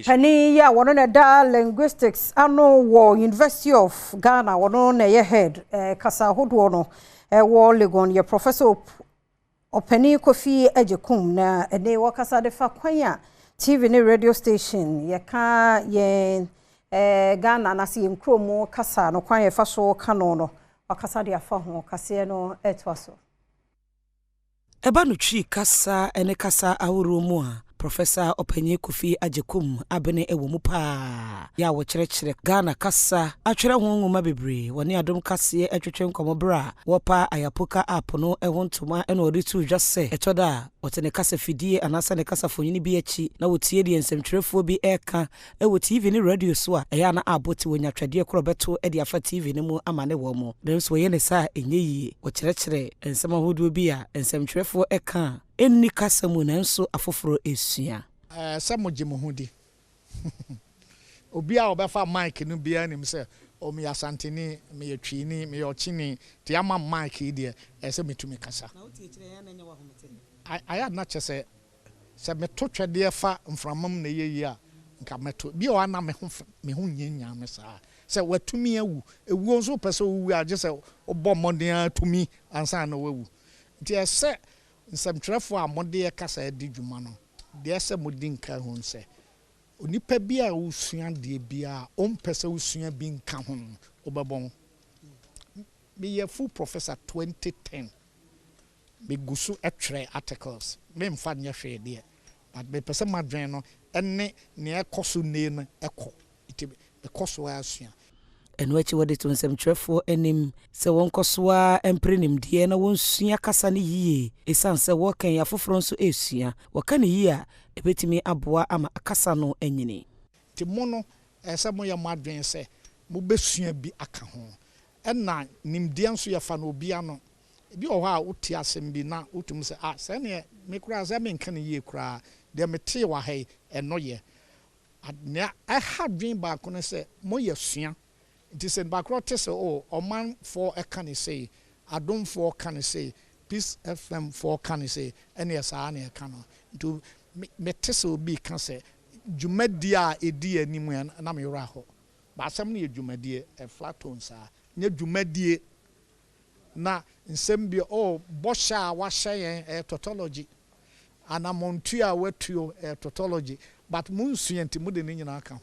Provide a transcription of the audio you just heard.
Penny ya wono na da linguistics ano wo University of Ghana wono na ye head kasa hodo no wo Legon ye Professor Openi Kofi Agyekum na ene wo kasa de fa kwanya TV ne radio station ye ka ye Ghana na si nkromo kasa no kwan ye fa so kano no wakasa de afa ho kase no etwaso eba no twi kasa ene kasa aworo mu a Professor Openi Kofi Agyekum abene ewo mu pa ya wo kyerɛkyerɛ Ghana kasa atwerɛ ho nwoma bebre woni adom kase atwetwe nkomobra wo pa ayapoka app no ɛho ntoma ɛna ɔde tu dwase ɛtoda ɔtene kasa fidie anasa ne kasa fonyini bi achi na wotie de nsɛmtwerɛfoɔ bi ɛka ɛwɔ TV ne radio so a ɛya na aboti wonya twɛdeɛ korɔ beto ɛde afa TV ne mu ama ne wɔ mu dem so yɛ ne sa enye yie wo kyerɛkyerɛ nsɛm ahodoɔ bi a nsɛmtwerɛfoɔ ɛka enni kasa mu nanso afoforo esua sɛ mogye mo hodi obi a obefa mic no bia nim sɛ o me asanteni me yetwini me yochini te ama mic ide sɛ metumi kasa na wotie kyerɛ ya na nya wa homete aya na kyɛ sɛ meto twɛde fa mframam na yeyi a nka meto bi o ana me ho nyanya me saa sɛ watumi awu ewu nso pɛ sɛ owu agye sɛ obɔ mmɔden atumi ansa na wawu nti sɛ nsɛmtwerɛfo a mode kasa di dwuma no de sɛ modi nka ho sɛ onipa bi a usua de bia ompɛ sɛ usua bi nka ho obɛbɔn me ye full professor 2010 me gusu etwerɛ articles me mfa nyɛ hwɛ de but me pɛ sɛ madwen no ene ne ɛkɔso ne no ɛkɔ iti me kɔso asua eno achi wode to nsɛmtwerɛfoɔ anim sɛ wɔnkɔsoa emprenim die na wɔnsua kasa ne yie esan sɛ wɔkan afoforo nso esua wɔka ne yie a ebetimi aboa ama akasa no anyini ti mo no sɛ mo yɛ madwen sɛ mo besua bi aka ho ɛna nimdeɛ nso yɛ fa no obia no bi wɔ hɔ a wote asɛm bi na wotum sɛ sɛ ne me kura sɛ me nka ne yie kura de me te wa hai ɛno yɛ adna ɛha dwen ba ko ne sɛ mo yɛ sua nti sɛ bakro te sɛ ɔman for ɛka ne sɛ Adom for ka ne sɛ Peace FM for ka ne sɛ ɛne saa ne ɛka no nti me te sɛ obi ka sɛ dwumadi a edi anim na me wura hɔ ba asɛm ne yɛ dwumadie flaton saa nye dwumadie na nsɛm bi bɔhyɛ a wahyɛ yɛn tautology anamontu a watuo tautology but mun suenti mu de ne nyina aka ho